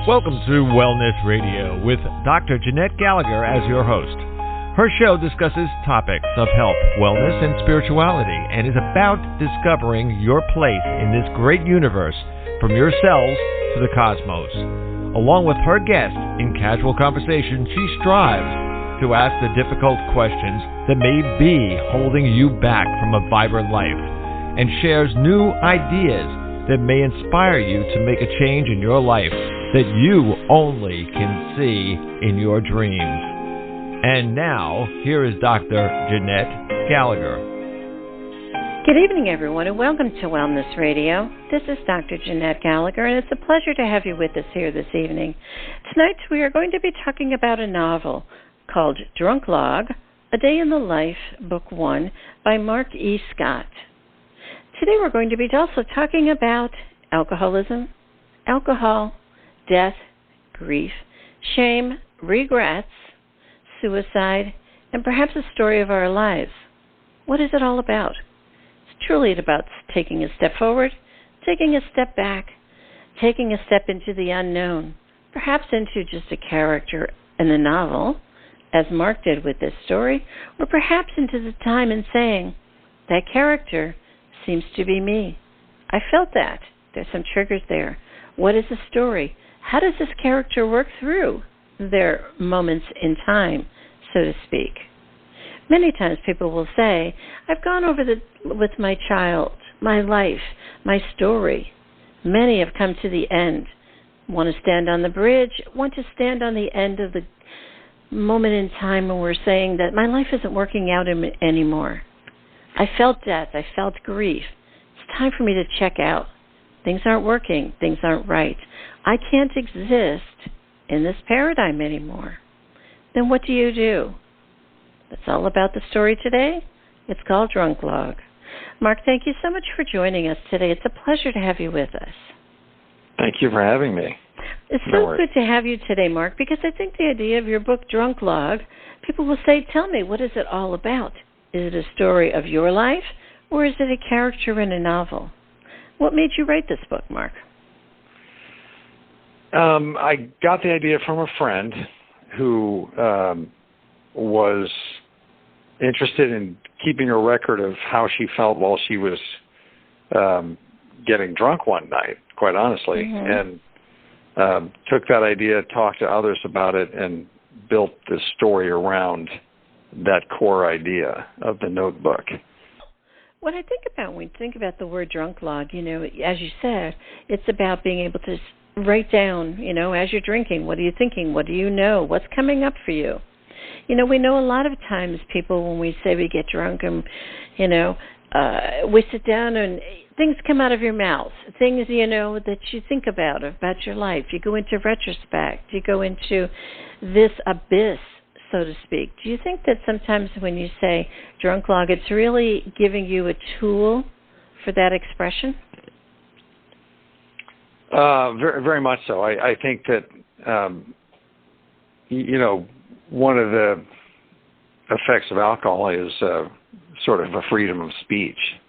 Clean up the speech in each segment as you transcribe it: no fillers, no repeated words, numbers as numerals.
Welcome to Wellness Radio with Dr. Jeanette-Gallagher as your host. Her show discusses topics of health, wellness, and spirituality, and is about discovering your place in this great universe, from your cells to the cosmos. Along with her guest, in casual conversation, she strives to ask the difficult questions that may be holding you back from a vibrant life, and shares new ideas that may inspire you to make a change in your life that you only can see in your dreams. And now, here is Dr. Jeanette-Gallagher. Good evening, everyone, and welcome to Wellness Radio. This is Dr. Jeanette-Gallagher, and it's a pleasure to have you with us here this evening. Tonight, we are going to be talking about a novel called Drunk Log, A Day in the Life, Book 1, by Mark E. Scott. Today, we're going to be also talking about alcoholism, alcohol, death, grief, shame, regrets, suicide, and perhaps a story of our lives. What is it all about? It's truly about taking a step forward, taking a step back, taking a step into the unknown, perhaps into just a character in the novel, as Mark did with this story, or perhaps into the time and saying, that character seems to be me. I felt that. There's some triggers there. What is the story? How does this character work through their moments in time, so to speak? Many times people will say, I've gone over with my child, my life, my story. Many have come to the end, want to stand on the bridge, want to stand on the end of the moment in time when we're saying that my life isn't working out anymore. I felt death. I felt grief. It's time for me to check out. Things aren't working. Things aren't right. I can't exist in this paradigm anymore. Then what do? That's all about the story today. It's called Drunk Log. Mark, thank you so much for joining us today. It's a pleasure to have you with us. Thank you for having me. It's so good to have you today, Mark, because I think the idea of your book, Drunk Log, people will say, tell me, what is it all about? Is it a story of your life, or is it a character in a novel? What made you write this book, Mark? I got the idea from a friend who was interested in keeping a record of how she felt while she was getting drunk one night, quite honestly, and took that idea, talked to others about it, and built this story around that core idea of the notebook. What I think about when we think about the word drunk log, as you said, it's about being able to write down, as you're drinking, what are you thinking? What do you know? What's coming up for you? We know a lot of times people, when we say we get drunk and, we sit down and things come out of your mouth, things, that you think about your life. You go into retrospect. You go into this abyss, so to speak. Do you think that sometimes when you say drunk log, it's really giving you a tool for that expression? Very, very much so. I think that, one of the effects of alcohol is sort of a freedom of speech.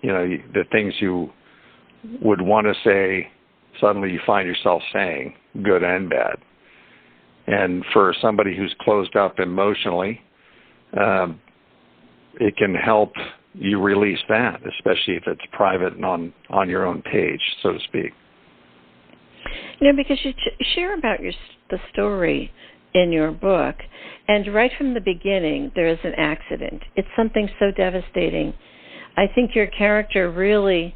The things you would want to say, suddenly you find yourself saying, good and bad. And for somebody who's closed up emotionally, it can help you release that, especially if it's private and on your own page, so to speak. Because you share about the story in your book, and right from the beginning, there is an accident. It's something so devastating. I think your character really,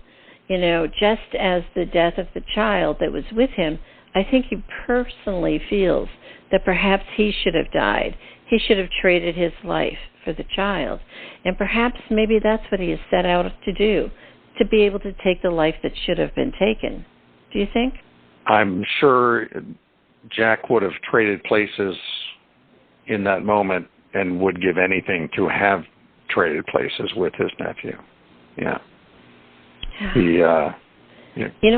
just as the death of the child that was with him, I think he personally feels that perhaps he should have died. He should have traded his life for the child. And perhaps maybe that's what he has set out to do, to be able to take the life that should have been taken. Do you think? I'm sure Jack would have traded places in that moment and would give anything to have traded places with his nephew. Yeah.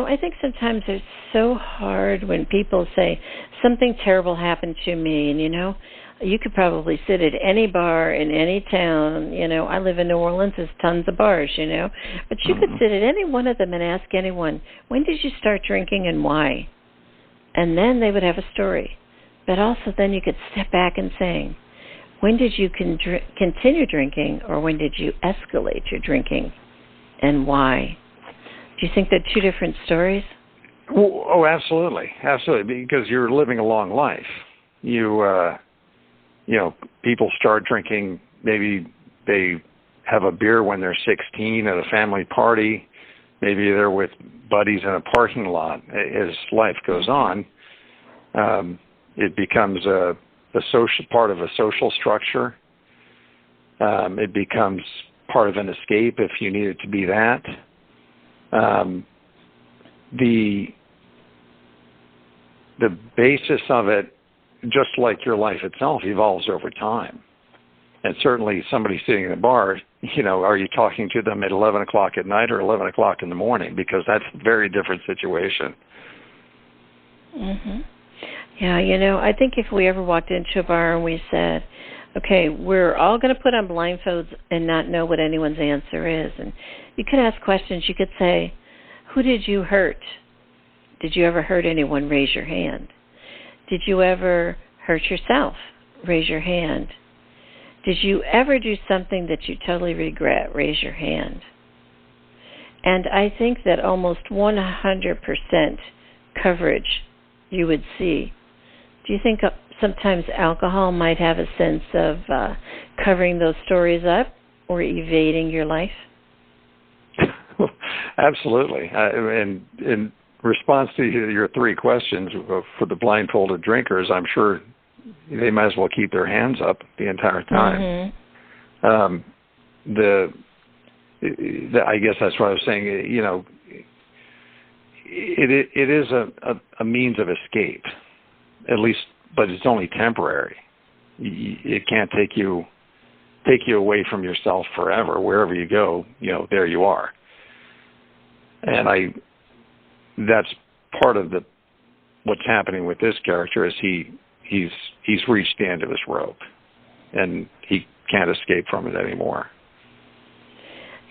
I think sometimes it's so hard when people say, something terrible happened to me, and, you could probably sit at any bar in any town. I live in New Orleans, there's tons of bars, but you could sit at any one of them and ask anyone, when did you start drinking and why? and then they would have a story. But also then you could step back and say, when did you continue drinking, or when did you escalate your drinking, and why? Do you think they're two different stories? Oh, absolutely. Absolutely, because you're living a long life. People start drinking, maybe they have a beer when they're 16 at a family party. Maybe they're with buddies in a parking lot. As life goes on, it becomes a social part of a social structure. It becomes part of an escape if you need it to be that. The basis of it, just like your life itself, evolves over time. And certainly somebody sitting in a bar, are you talking to them at 11 o'clock at night or 11 o'clock in the morning? Because that's a very different situation. Mm-hmm. Yeah, I think if we ever walked into a bar and we said, okay, we're all going to put on blindfolds and not know what anyone's answer is. And you could ask questions. You could say, who did you hurt? Did you ever hurt anyone? Raise your hand. Did you ever hurt yourself? Raise your hand. Did you ever do something that you totally regret? Raise your hand. And I think that almost 100% coverage you would see. Do you think sometimes alcohol might have a sense of covering those stories up or evading your life? Absolutely. And in response to your three questions for the blindfolded drinkers, I'm sure they might as well keep their hands up the entire time. Mm-hmm. I guess that's what I was saying. It is a means of escape, at least, but it's only temporary. It can't take you away from yourself forever. Wherever you go, there you are. And that's part of what's happening with this character is he's reached the end of his rope, and he can't escape from it anymore.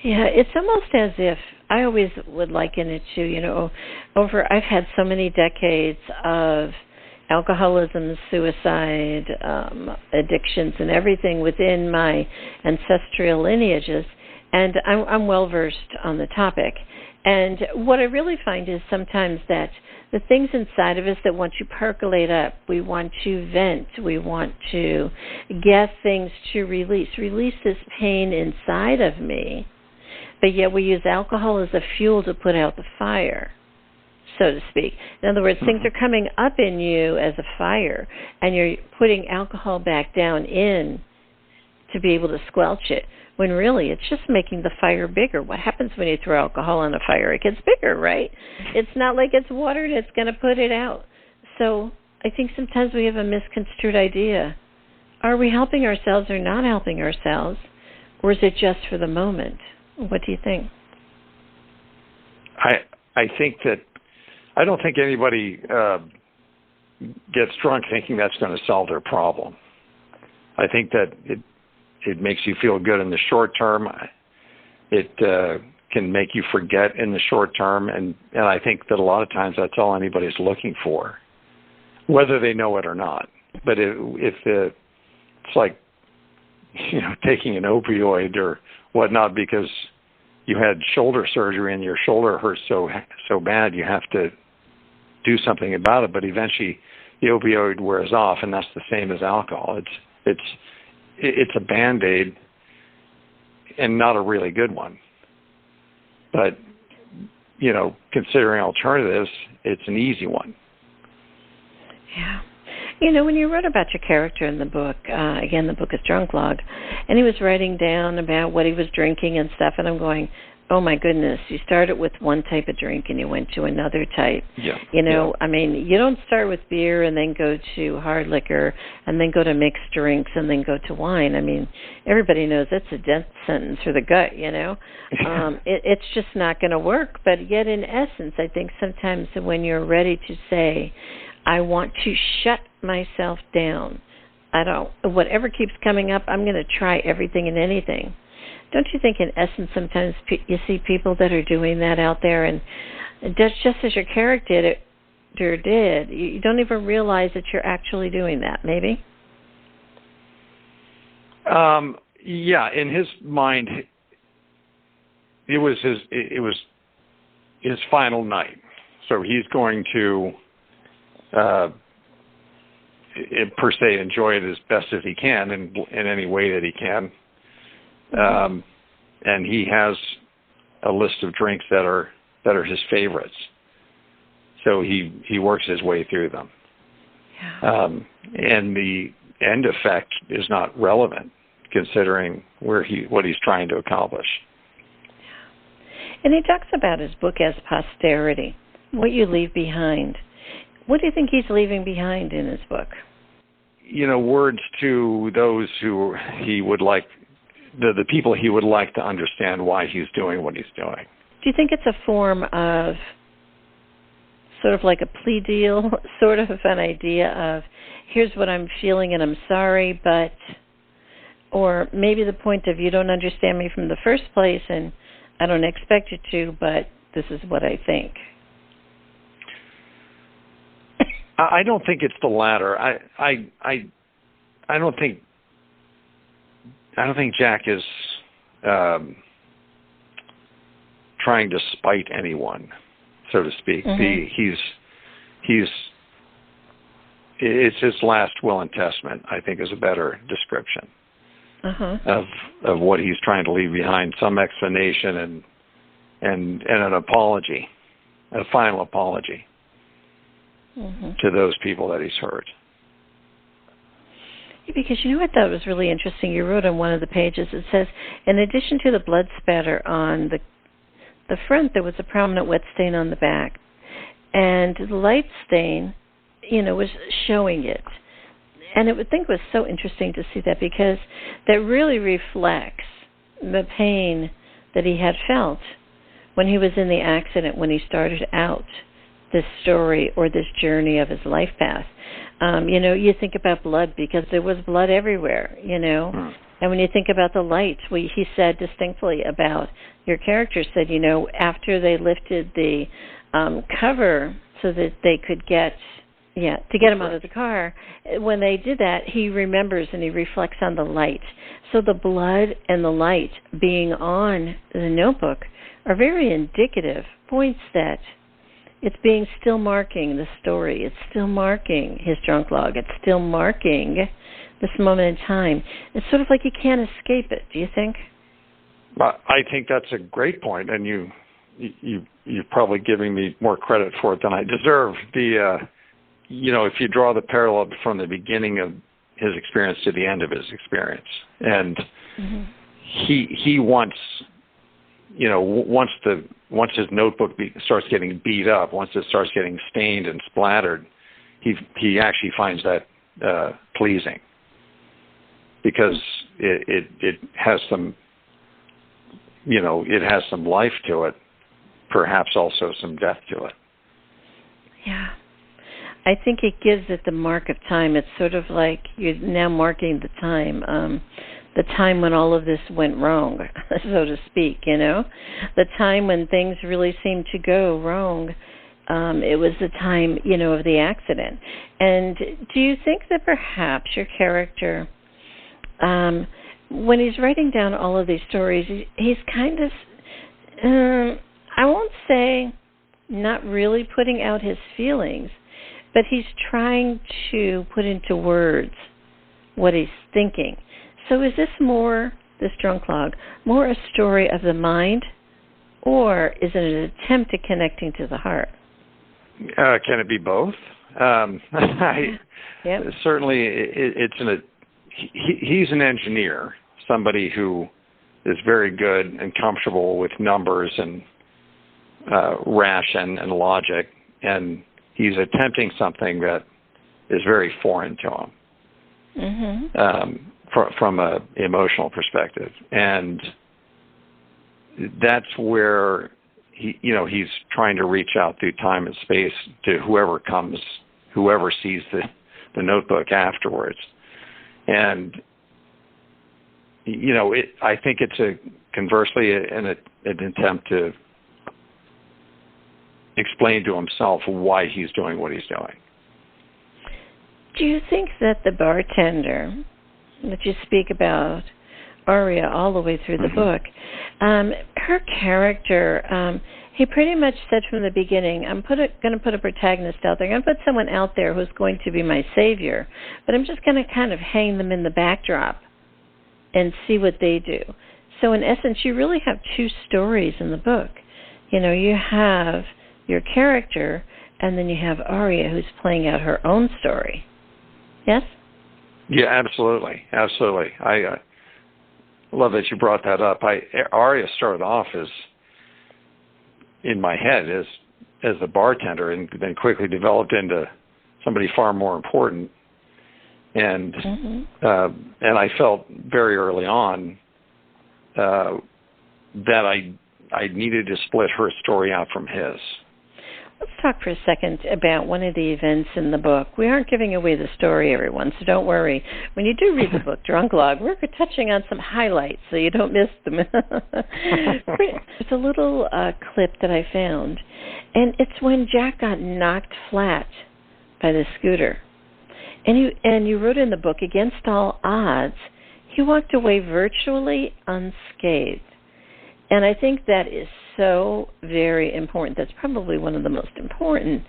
Yeah, it's almost as if I always would liken it to, I've had so many decades of alcoholism, suicide, addictions, and everything within my ancestral lineages, and I'm well versed on the topic. And what I really find is sometimes that the things inside of us that want to percolate up, we want to vent, we want to get things to release this pain inside of me, but yet we use alcohol as a fuel to put out the fire, so to speak. In other words, things are coming up in you as a fire, and you're putting alcohol back down in to be able to squelch it, when really it's just making the fire bigger. What happens when you throw alcohol on a fire? It gets bigger, right? It's not like it's water and it's going to put it out. So I think sometimes we have a misconstrued idea. Are we helping ourselves or not helping ourselves? Or is it just for the moment? What do you think? I think that I don't think anybody gets drunk thinking that's going to solve their problem. I think that it makes you feel good in the short term. It can make you forget in the short term, and I think that a lot of times that's all anybody's looking for, whether they know it or not. But it's like taking an opioid or whatnot because you had shoulder surgery and your shoulder hurts so bad you have to do something about it. But eventually the opioid wears off, and that's the same as alcohol. It's a bandaid and not a really good one. But, considering alternatives, it's an easy one. Yeah. When you wrote about your character in the book, again, the book is Drunk Log, and he was writing down about what he was drinking and stuff, and I'm going, oh my goodness, you started with one type of drink and you went to another type. Yeah. I mean, you don't start with beer and then go to hard liquor and then go to mixed drinks and then go to wine. I mean, everybody knows that's a death sentence for the gut, It's just not going to work. But yet, in essence, I think sometimes when you're ready to say, I want to shut myself down, whatever keeps coming up, I'm going to try everything and anything. Don't you think, in essence, sometimes you see people that are doing that out there, and just as your character character did. You don't even realize that you're actually doing that, maybe? Yeah, in his mind, it was his final night. So he's going to, per se, enjoy it as best as he can in any way that he can. And he has a list of drinks that are his favorites. So he works his way through them. Yeah. And the end effect is not relevant, considering what he's trying to accomplish. And he talks about his book as posterity, what you leave behind. What do you think he's leaving behind in his book? Words to those who he would like, the people he would like to understand why he's doing what he's doing. Do you think it's a form of sort of like a plea deal, sort of an idea of, here's what I'm feeling and I'm sorry, but, or maybe the point of, you don't understand me from the first place and I don't expect you to, but this is what I think? I don't think it's the latter. I don't think Jack is trying to spite anyone, so to speak. Mm-hmm. It's his last will and testament, I think, is a better description of what he's trying to leave behind. Some explanation and an apology, a final apology to those people that he's hurt. Because you know what I thought was really interesting? You wrote on one of the pages, it says, in addition to the blood spatter on the front, there was a prominent wet stain on the back. And the light stain, was showing it. And I would think it was so interesting to see that, because that really reflects the pain that he had felt when he was in the accident, when he started out this story or this journey of his life path. You think about blood because there was blood everywhere, And when you think about the light, he said distinctly about, your character said, after they lifted the cover so that they could get him out of the car, when they did that, he remembers and he reflects on the light. So the blood and the light being on the notebook are very indicative points that it's being still marking the story. It's still marking his drunk log. It's still marking this moment in time. It's sort of like you can't escape it, do you think? I think that's a great point, and you're probably giving me more credit for it than I deserve. If you draw the parallel from the beginning of his experience to the end of his experience, and he wants, once his notebook starts getting beat up, once it starts getting stained and splattered, he actually finds that pleasing, because it has some, it has some life to it, perhaps also some death to it. Yeah. I think it gives it the mark of time. It's sort of like you're now marking the time when all of this went wrong, so to speak, the time when things really seemed to go wrong. It was the time, of the accident. And do you think that perhaps your character, when he's writing down all of these stories, he's kind of, I won't say not really putting out his feelings, but he's trying to put into words what he's thinking. So is this drunk log, more a story of the mind, or is it an attempt at connecting to the heart? Can it be both? Certainly, he's an engineer, somebody who is very good and comfortable with numbers and ration and logic, and he's attempting something that is very foreign to him from an emotional perspective. And that's where he's trying to reach out through time and space to whoever sees the notebook afterwards. And, I think it's conversely an attempt to explain to himself why he's doing what he's doing. Do you think that the bartender that you speak about, Aria, all the way through the book, her character, he pretty much said from the beginning, I'm going to put a protagonist out there. I'm going to put someone out there who's going to be my savior, but I'm just going to kind of hang them in the backdrop and see what they do. So in essence, you really have two stories in the book. You know, you have your character, and then you have Aria who's playing out her own story. Yes? Yeah, absolutely. Absolutely. I love that you brought that up. Aria started off as, in my head, as the bartender, and then quickly developed into somebody far more important. And I felt very early on that I needed to split her story out from his. Let's talk for a second about one of the events in the book. We aren't giving away the story, everyone, so don't worry. When you do read the book, Drunk Log, we're touching on some highlights so you don't miss them. It's a little clip that I found, and it's when Jack got knocked flat by the scooter. And you wrote in the book, against all odds, he walked away virtually unscathed. And I think that is so very important. That's probably one of the most important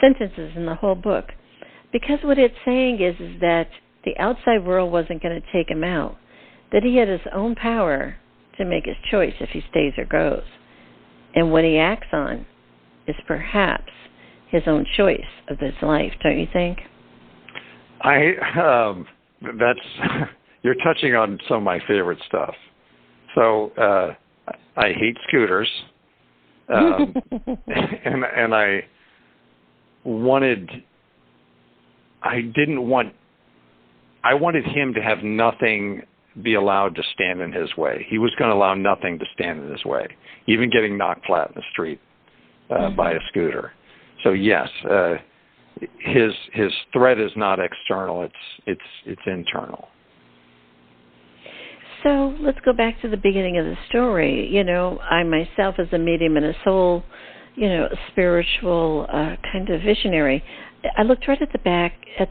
sentences in the whole book. Because what it's saying is that the outside world wasn't going to take him out, that he had his own power to make his choice if he stays or goes. And what he acts on is perhaps his own choice of his life, don't you think? You're touching on some of my favorite stuff. So I hate scooters, and I wanted him to have nothing be allowed to stand in his way. He was going to allow nothing to stand in his way, even getting knocked flat in the street by a scooter. So yes, his threat is not external; it's internal. So let's go back to the beginning of the story. You know, I myself, as a medium and a soul, a spiritual kind of visionary, I looked right at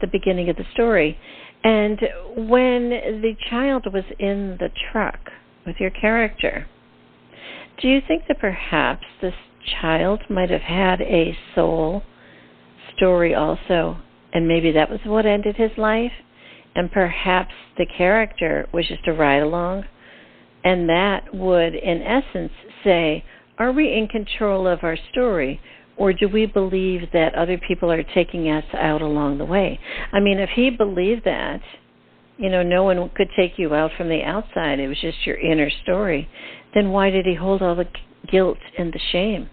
the beginning of the story. And when the child was in the truck with your character, do you think that perhaps this child might have had a soul story also, and maybe that was what ended his life? And perhaps the character was just a ride-along, and that would, in essence, say, are we in control of our story, or do we believe that other people are taking us out along the way? I mean, if he believed that, no one could take you out from the outside, it was just your inner story, then why did he hold all the guilt and the shame?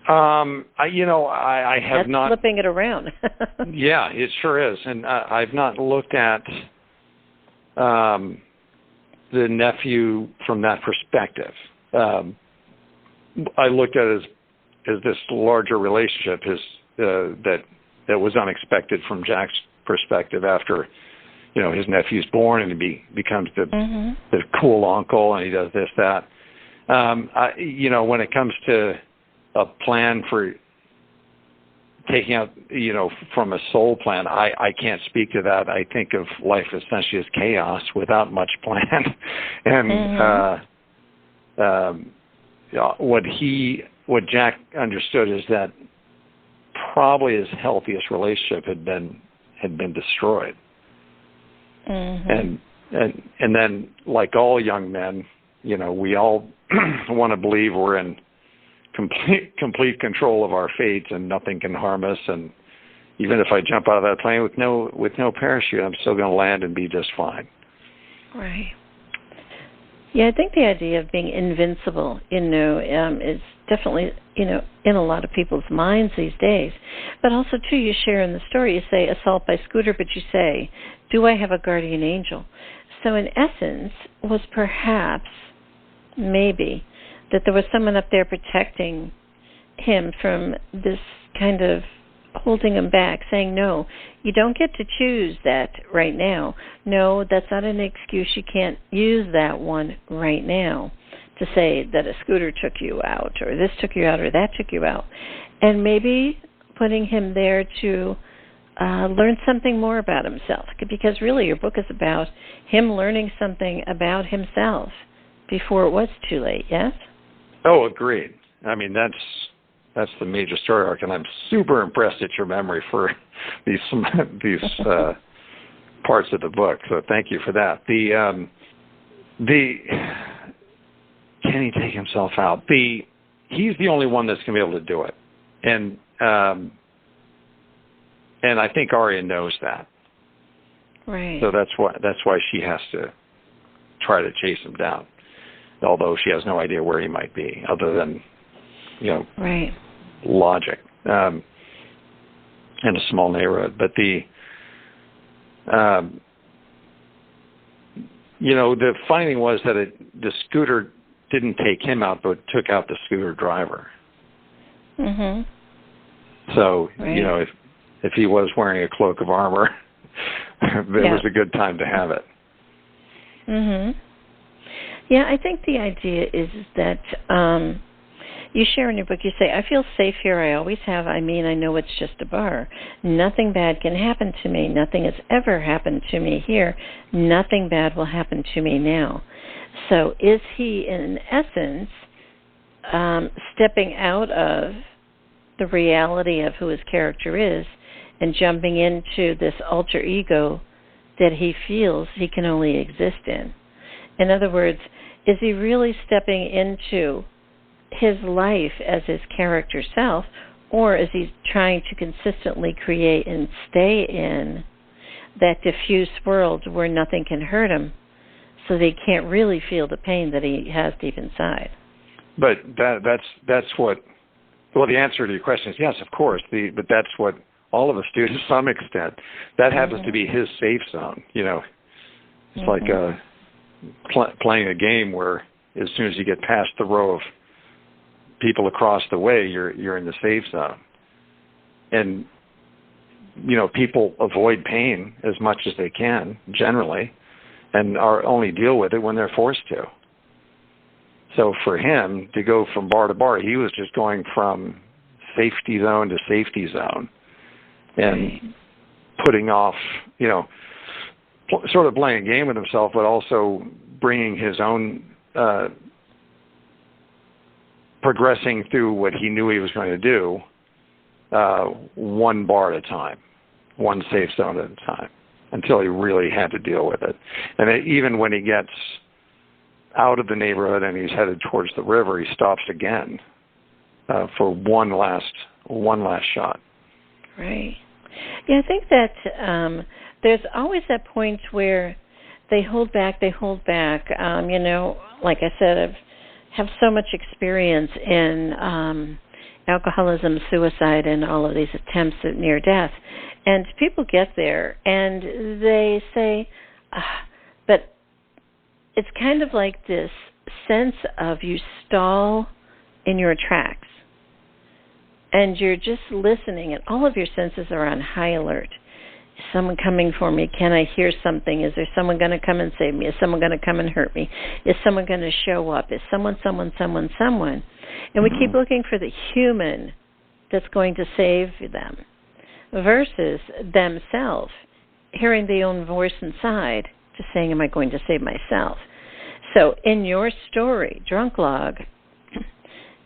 I have That's not flipping it around. Yeah, it sure is, and I've not looked at the nephew from that perspective. I looked at it as this larger relationship, that was unexpected from Jack's perspective after, his nephew's born and he becomes the cool uncle and he does this, that. When it comes to a plan for taking out, from a soul plan, I can't speak to that. I think of life essentially as chaos without much plan. And what Jack understood is that probably his healthiest relationship had been destroyed. And then, like all young men, we all want to believe we're in complete control of our fates and nothing can harm us, and even if I jump out of that plane with no parachute, I'm still going to land and be just fine. Right. Yeah, I think the idea of being invincible, is definitely, in a lot of people's minds these days. But also, too, you share in the story, you say assault by scooter, but you say, do I have a guardian angel? So in essence, was perhaps, maybe, that there was someone up there protecting him from this kind of holding him back, saying, no, you don't get to choose that right now. No, that's not an excuse. You can't use that one right now. to say that a scooter took you out, or this took you out, or that took you out, and maybe putting him there to learn something more about himself, because really your book is about him learning something about himself before it was too late, yes? Oh, agreed. I mean, that's the major story arc, and I'm super impressed at your memory for these parts of the book, so thank you for that. Can he take himself out? He's the only one that's going to be able to do it, and I think Arya knows that. Right. So that's why she has to try to chase him down, although she has no idea where he might be, other than, right, logic, in a small neighborhood. But the finding was that the scooter didn't take him out, but took out the scooter driver. Mhm. So, right. If he was wearing a cloak of armor, it was a good time to have it. Mhm. Yeah, I think the idea is that you share in your book, you say, I feel safe here, I always have. I mean, I know it's just a bar. Nothing bad can happen to me. Nothing has ever happened to me here. Nothing bad will happen to me now. So is he, in essence, stepping out of the reality of who his character is and jumping into this alter ego that he feels he can only exist in? In other words, is he really stepping into his life as his character self, or is he trying to consistently create and stay in that diffuse world where nothing can hurt him, so they can't really feel the pain that he has deep inside? But that's what. Well, the answer to your question is yes, of course. But that's what all of us do to some extent. That happens to be his safe zone. It's like playing a game where as soon as you get past the row of people across the way, you're in the safe zone. And people avoid pain as much as they can generally, and only deal with it when they're forced to. So for him to go from bar to bar, he was just going from safety zone to safety zone, and putting off, sort of playing a game with himself, but also bringing his own, progressing through what he knew he was going to do, one bar at a time, one safe zone at a time, until he really had to deal with it. And even when he gets out of the neighborhood and he's headed towards the river, he stops again for one last shot. Right. Yeah, I think that there's always that point where they hold back. Like I said, I have so much experience in alcoholism, suicide, and all of these attempts at near death. And people get there and they say, but it's kind of like this sense of you stall in your tracks. And you're just listening, and all of your senses are on high alert. Is someone coming for me? Can I hear something? Is there someone going to come and save me? Is someone going to come and hurt me? Is someone going to show up? Is someone? And we keep looking for the human that's going to save them versus themselves, hearing their own voice inside, just saying, am I going to save myself? So in your story, Drunk Log,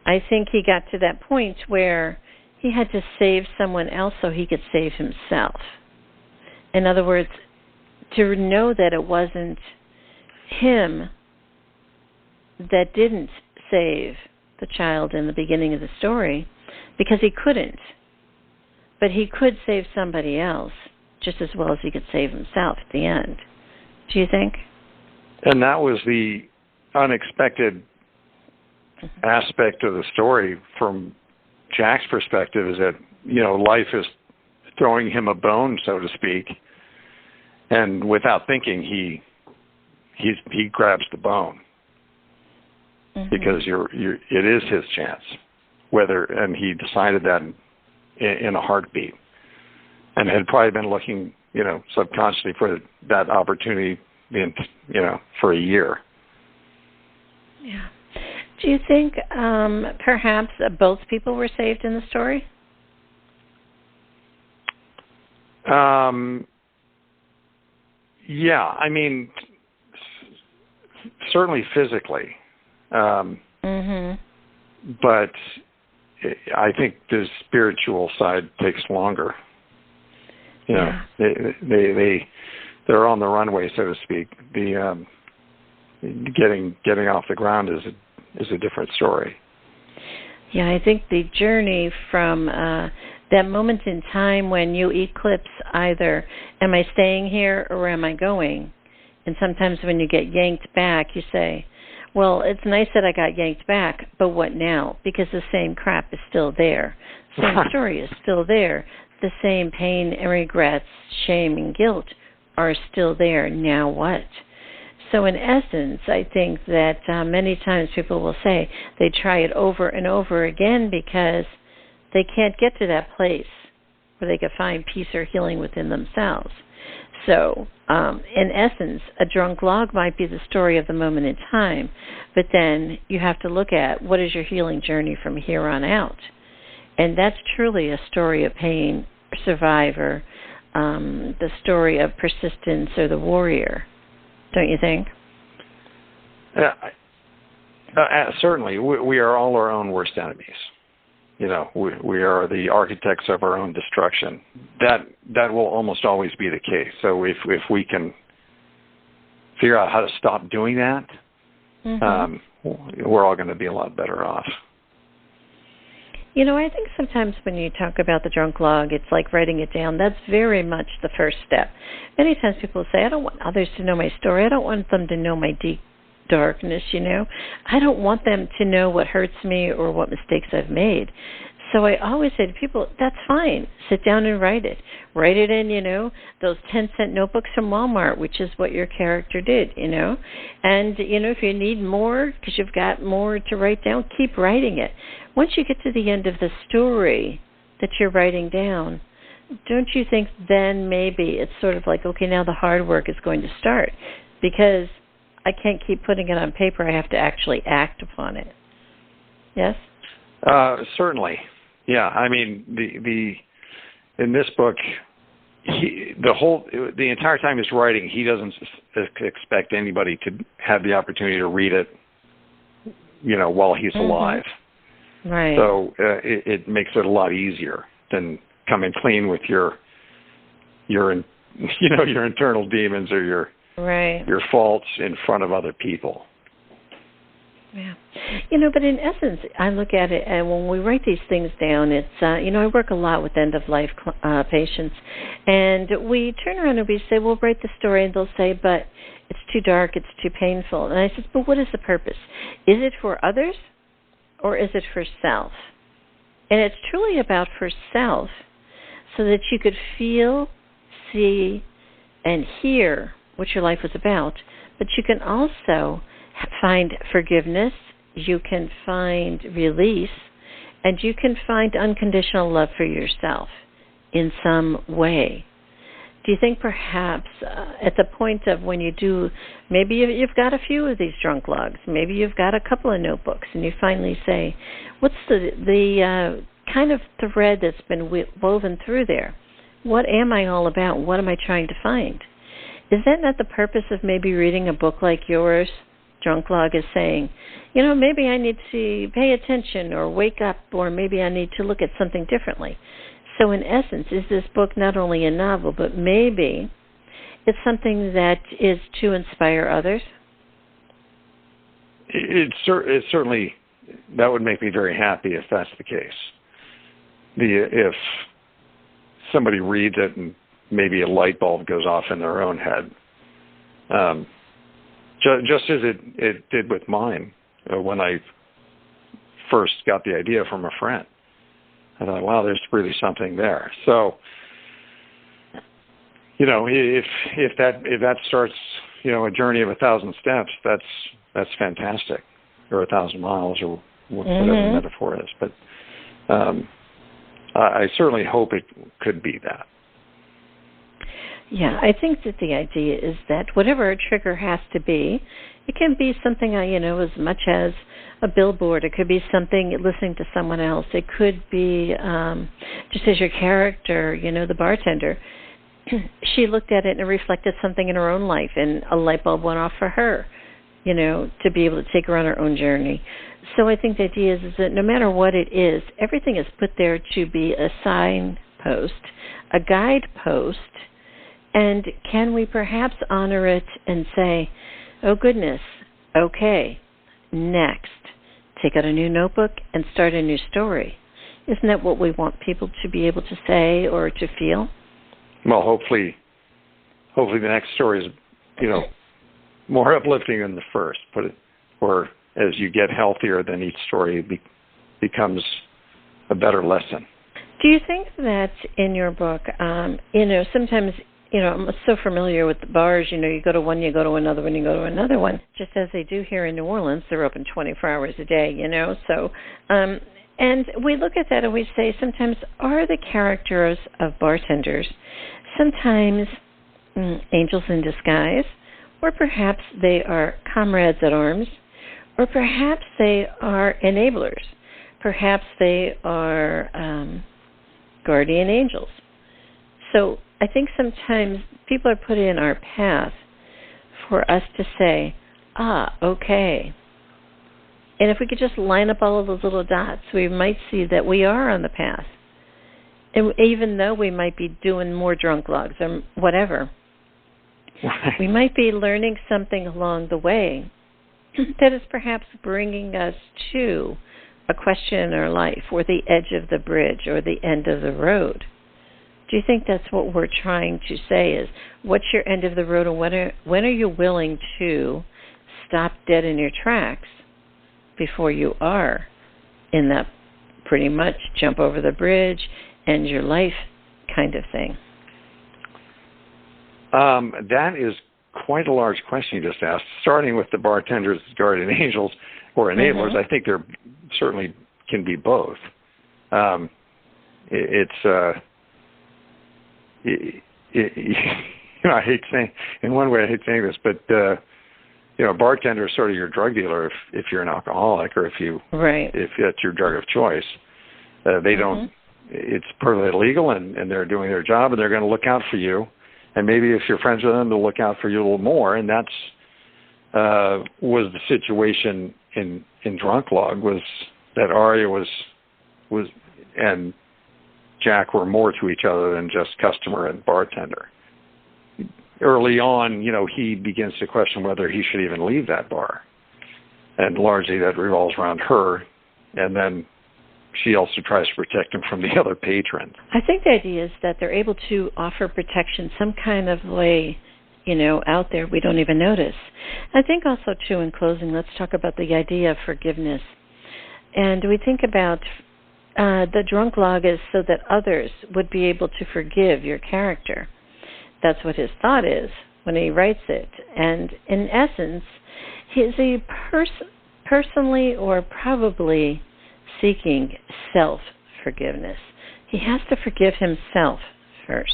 I think he got to that point where he had to save someone else so he could save himself. In other words, to know that it wasn't him that didn't save the child in the beginning of the story, because he couldn't. But he could save somebody else just as well as he could save himself at the end. Do you think? And that was the unexpected aspect of the story from Jack's perspective, is that life is throwing him a bone, so to speak, and without thinking he grabs the bone because it is his chance, and he decided that in a heartbeat, and had probably been looking subconsciously for that opportunity for a year. Yeah. Do you think perhaps both people were saved in the story? Yeah, I mean, certainly physically. But I think the spiritual side takes longer. You know, they're on the runway, so to speak. The getting off the ground is a different story. Yeah, I think the journey from that moment in time when you eclipse either am I staying here or am I going? And sometimes when you get yanked back, you say, well, it's nice that I got yanked back, but what now? Because the same crap is still there. The same story is still there. The same pain and regrets, shame and guilt are still there. Now what? So in essence, I think that many times people will say they try it over and over again because they can't get to that place where they can find peace or healing within themselves. So, in essence, a drunk log might be the story of the moment in time, but then you have to look at what is your healing journey from here on out. And that's truly a story of pain, survivor, the story of persistence or the warrior, don't you think? Yeah, certainly. We are all our own worst enemies. You know, we are the architects of our own destruction. That will almost always be the case. So if we can figure out how to stop doing that, we're all going to be a lot better off. You know, I think sometimes when you talk about the drunk log, it's like writing it down. That's very much the first step. Many times people say, I don't want others to know my story. I don't want them to know my deep darkness, you know. I don't want them to know what hurts me or what mistakes I've made. So I always say to people, that's fine. Sit down and write it. Write it in, you know, those 10-cent notebooks from Walmart, which is what your character did, you know. And, you know, if you need more because you've got more to write down, keep writing it. Once you get to the end of the story that you're writing down, don't you think then maybe it's sort of like, okay, now the hard work is going to start because I can't keep putting it on paper. I have to actually act upon it. Yes? Certainly. Yeah. I mean, the in this book, the entire time he's writing, he doesn't expect anybody to have the opportunity to read it, you know, while he's alive. Right. So it makes it a lot easier than coming clean with your internal demons or your faults in front of other people. Yeah. You know, but in essence, I look at it, and when we write these things down, it's, you know, I work a lot with end-of-life patients, and we turn around and we say, we'll write the story, and they'll say, but it's too dark, it's too painful. And I said, but what is the purpose? Is it for others, or is it for self? And it's truly about for self, so that you could feel, see, and hear what your life was about, but you can also find forgiveness, you can find release, and you can find unconditional love for yourself in some way. Do you think perhaps at the point of when you do, maybe you've got a few of these drunk logs, maybe you've got a couple of notebooks, and you finally say, what's the kind of thread that's been woven through there? What am I all about? What am I trying to find? Is that not the purpose of maybe reading a book like yours? Drunk log is saying, you know, maybe I need to pay attention or wake up, or maybe I need to look at something differently. So in essence, is this book not only a novel, but maybe it's something that is to inspire others? It certainly, that would make me very happy if that's the case. If somebody reads it and maybe a light bulb goes off in their own head. Just as it did with mine when I first got the idea from a friend. I thought, wow, there's really something there. So, you know, if that starts, you know, a journey of 1,000 steps, that's fantastic, or 1,000 miles, or whatever the metaphor is. But I certainly hope it could be that. Yeah, I think that the idea is that whatever a trigger has to be, it can be something, as much as a billboard. It could be something listening to someone else. It could be just as your character, the bartender. She looked at it and it reflected something in her own life, and a light bulb went off for her, to be able to take her on her own journey. So I think the idea is that no matter what it is, everything is put there to be a signpost, a guidepost, and can we perhaps honor it and say, oh goodness, okay, next, take out a new notebook and start a new story. Isn't that what we want people to be able to say or to feel? Well, hopefully the next story is, more uplifting than the first. Or as you get healthier, then each story becomes a better lesson. Do you think that in your book, sometimes, I'm so familiar with the bars, you go to one, you go to another one, you go to another one, just as they do here in New Orleans. They're open 24 hours a day, so, and we look at that and we say sometimes are the characters of bartenders sometimes angels in disguise, or perhaps they are comrades at arms, or perhaps they are enablers. Perhaps they are guardian angels. So I think sometimes people are put in our path for us to say, okay. And if we could just line up all of those little dots, we might see that we are on the path. And even though we might be doing more drunk logs or whatever, we might be learning something along the way that is perhaps bringing us to a question in our life, or the edge of the bridge, or the end of the road. Do you think that's what we're trying to say is, what's your end of the road, and when are you willing to stop dead in your tracks before you are in that pretty much jump over the bridge, end your life kind of thing? That is quite a large question you just asked. Starting with the bartenders, guardian angels, or enablers, I think there certainly can be both. I hate saying, in one way I hate saying this, but a bartender is sort of your drug dealer if you're an alcoholic, or if that's your drug of choice. They don't. It's perfectly legal, and they're doing their job, and they're going to look out for you. And maybe if you're friends with them, they'll look out for you a little more. And that's was the situation in Drunk Log, was that Aria was and Jack were more to each other than just customer and bartender. Early on, he begins to question whether he should even leave that bar. And largely that revolves around her. And then she also tries to protect him from the other patrons. I think the idea is that they're able to offer protection some kind of way, out there we don't even notice. I think also, too, in closing, let's talk about the idea of forgiveness. And we think about the drunk log is so that others would be able to forgive your character. That's what his thought is when he writes it. And in essence, is he personally or probably seeking self-forgiveness. He has to forgive himself first.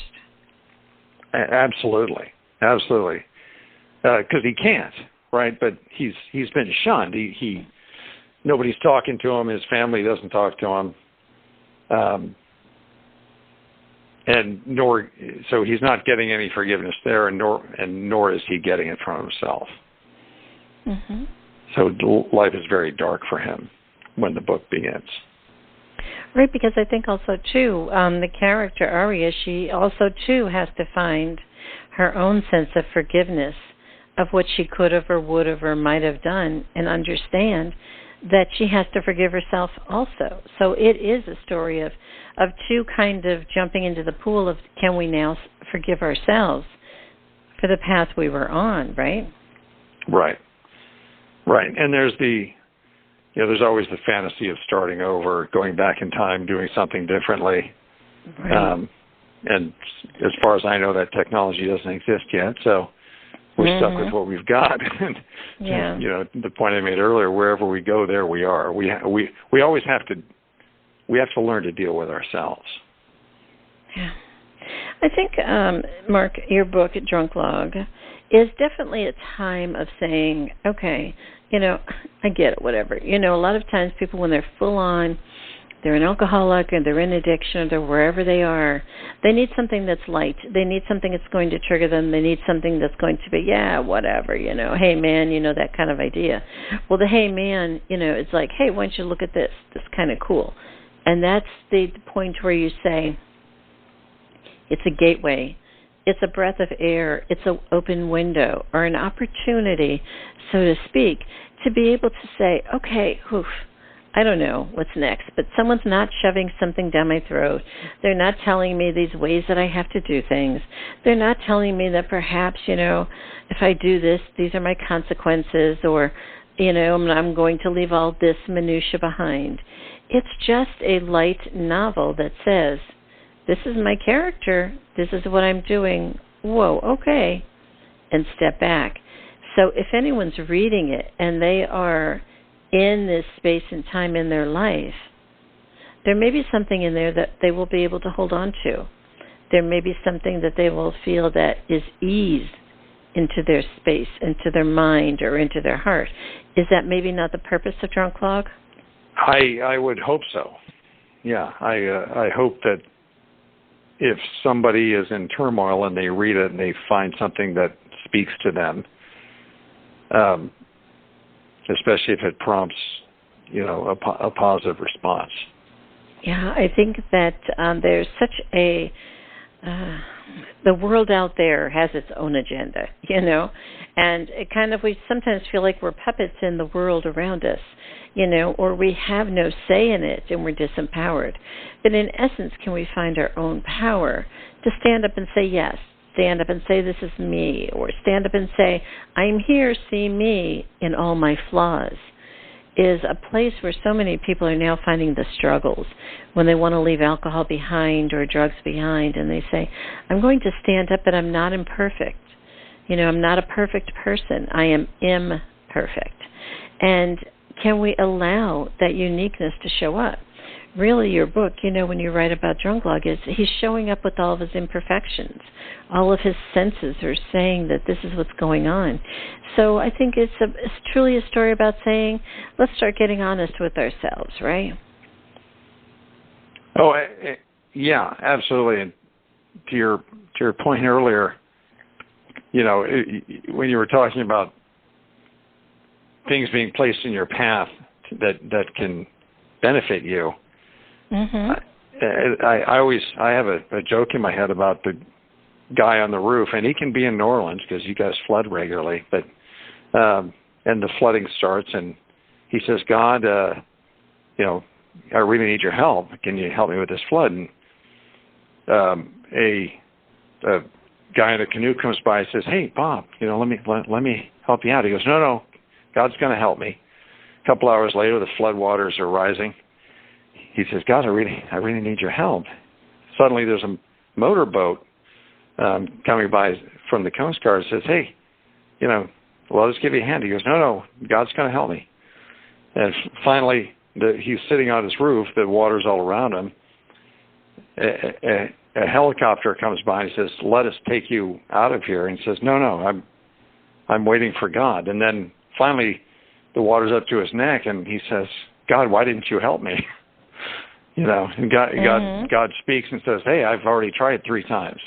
Absolutely. Because he can't, right? But he's been shunned. Nobody's talking to him. His family doesn't talk to him. So he's not getting any forgiveness there, and nor is he getting it from himself. So life is very dark for him when the book begins. Right, because I think also, too, the character Aria, she also, too, has to find her own sense of forgiveness of what she could have or would have or might have done, and understand that she has to forgive herself also. So it is a story of two kind of jumping into the pool of, can we now forgive ourselves for the path we were on, right? Right. And there's there's always the fantasy of starting over, going back in time, doing something differently. Right. And as far as I know, that technology doesn't exist yet, so we're stuck with what we've got. And the point I made earlier, wherever we go, there we are. We always have to learn to deal with ourselves. Yeah. I think, Mark, your book, Drunk Log, is definitely a time of saying, okay, I get it, whatever. A lot of times people, when they're full on, they're an alcoholic or they're in addiction or they're wherever they are, they need something that's light. They need something that's going to trigger them. They need something that's going to be, whatever, hey, man, that kind of idea. Well, the hey, man, it's like, hey, why don't you look at this? This is kind of cool. And that's the point where you say it's a gateway. It's a breath of air. It's an open window or an opportunity, so to speak, to be able to say, okay, I don't know what's next, but someone's not shoving something down my throat. They're not telling me these ways that I have to do things. They're not telling me that perhaps, if I do this, these are my consequences, or, I'm going to leave all this minutia behind. It's just a light novel that says, this is my character, this is what I'm doing, whoa, okay, and step back. So if anyone's reading it and they are in this space and time in their life, there may be something in there that they will be able to hold on to. There may be something that they will feel that is eased into their space, into their mind, or into their heart. Is that maybe not the purpose of Drunk Log? I would hope so. Yeah, I hope that if somebody is in turmoil and they read it and they find something that speaks to them, especially if it prompts, a positive response. Yeah, I think that there's such a the world out there has its own agenda, and it kind of, we sometimes feel like we're puppets in the world around us, or we have no say in it and we're disempowered. But in essence, can we find our own power to stand up and say yes? Stand up and say, this is me, or stand up and say, I'm here, see me in all my flaws, is a place where so many people are now finding the struggles when they want to leave alcohol behind or drugs behind, and they say, I'm going to stand up, but I'm not imperfect. I'm not a perfect person. I am imperfect. And can we allow that uniqueness to show up? Really, your book, when you write about Drunk Log, is he's showing up with all of his imperfections. All of his senses are saying that this is what's going on. So I think it's truly a story about saying, let's start getting honest with ourselves, right? Oh, yeah, absolutely. And to your point earlier, when you were talking about things being placed in your path that can benefit you, mm-hmm. I have a joke in my head about the guy on the roof, and he can be in New Orleans because you guys flood regularly, but and the flooding starts, and he says, God, I really need your help. Can you help me with this flood? And a guy in a canoe comes by and says, hey, Bob, let me help you out. He goes, no, God's going to help me. A couple hours later, the flood waters are rising. He says, God, I really need your help. Suddenly there's a motorboat coming by from the Coast Guard and says, hey, well, let's give you a hand. He goes, no, God's going to help me. And finally, he's sitting on his roof. The water's all around him. A helicopter comes by and says, let us take you out of here. And he says, no, I'm waiting for God. And then finally, the water's up to his neck, and he says, God, why didn't you help me? And God speaks and says, hey, I've already tried 3 times.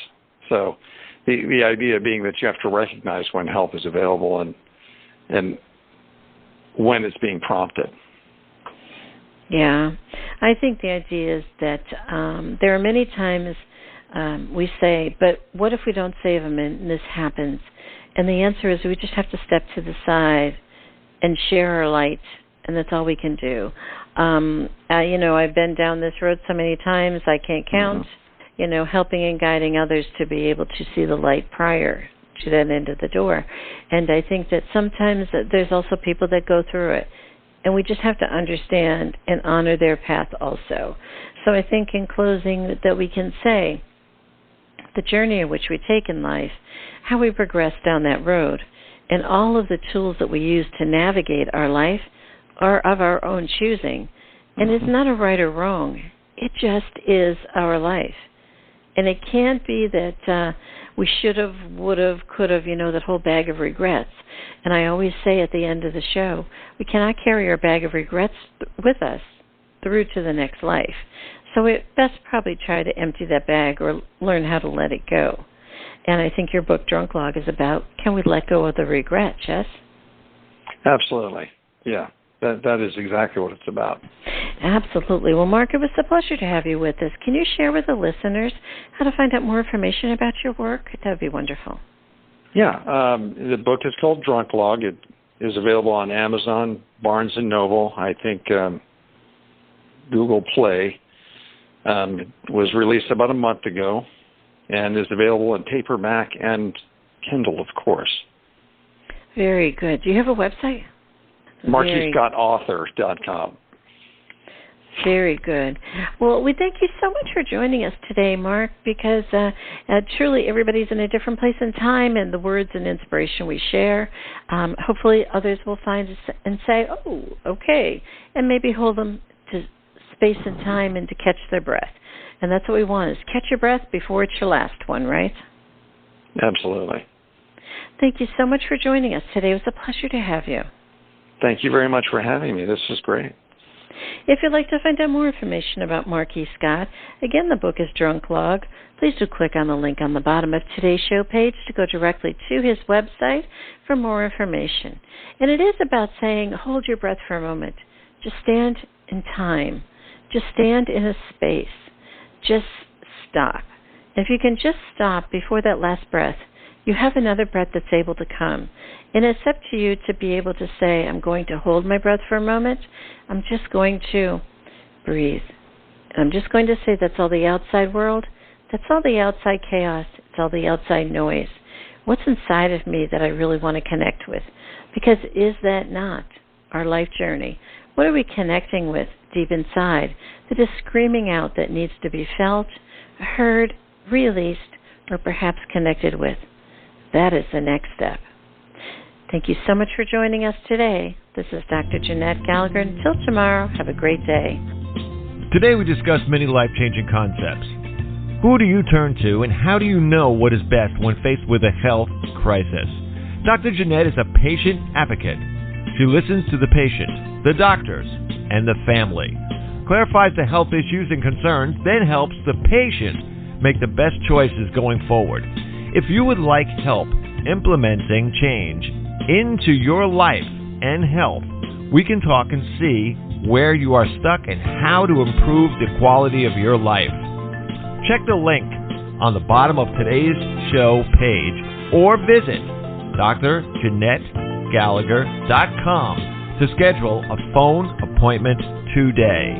So the idea being that you have to recognize when help is available and when it's being prompted. Yeah. I think the idea is that there are many times we say, but what if we don't save them and this happens? And the answer is we just have to step to the side and share our light, and that's all we can do. I've been down this road so many times I can't count, mm-hmm. Helping and guiding others to be able to see the light prior to that end of the door. And I think that sometimes there's also people that go through it, and we just have to understand and honor their path also. So I think in closing that we can say the journey in which we take in life, how we progress down that road, and all of the tools that we use to navigate our life are of our own choosing. And it's not a right or wrong. It just is our life. And it can't be that we should have, would have, could have, that whole bag of regrets. And I always say at the end of the show, we cannot carry our bag of regrets with us through to the next life. So we best probably try to empty that bag or learn how to let it go. And I think your book, Drunk Log, is about, can we let go of the regret, Jess? Absolutely. Yeah, that is exactly what it's about. Absolutely. Well, Mark, it was a pleasure to have you with us. Can you share with the listeners how to find out more information about your work? That would be wonderful. Yeah, the book is called Drunk Log. It is available on Amazon, Barnes & Noble, I think Google Play. It was released about a month ago and is available in paperback and Kindle, of course. Very good. Do you have a website? MarkyScottAuthor.com. Very good. Well, we thank you so much for joining us today, Mark, because truly everybody's in a different place and time, and the words and inspiration we share, hopefully others will find us and say, oh, okay, and maybe hold them to space and time and to catch their breath. And that's what we want, is catch your breath before it's your last one, right? Absolutely. Thank you so much for joining us today. It was a pleasure to have you. Thank you very much for having me. This was great. If you'd like to find out more information about Mark E. Scott, again, the book is Drunk Log. Please do click on the link on the bottom of today's show page to go directly to his website for more information. And it is about saying, hold your breath for a moment. Just stand in time. Just stand in a space. Just stop. If you can just stop before that last breath, you have another breath that's able to come. And it's up to you to be able to say, I'm going to hold my breath for a moment. I'm just going to breathe. And I'm just going to say that's all the outside world. That's all the outside chaos. It's all the outside noise. What's inside of me that I really want to connect with? Because is that not our life journey? What are we connecting with deep inside that is screaming out that needs to be felt, heard, released, or perhaps connected with? That is the next step. Thank you so much for joining us today. This is Dr. Jeanette-Gallagher. Until tomorrow, have a great day. Today we discussed many life-changing concepts. Who do you turn to, and how do you know what is best when faced with a health crisis? Dr. Jeanette is a patient advocate. She listens to the patient, the doctors, and the family, clarifies the health issues and concerns, then helps the patient make the best choices going forward. If you would like help implementing change into your life and health, we can talk and see where you are stuck and how to improve the quality of your life. Check the link on the bottom of today's show page or visit dr.jeanette-gallagher.com to schedule a phone appointment today.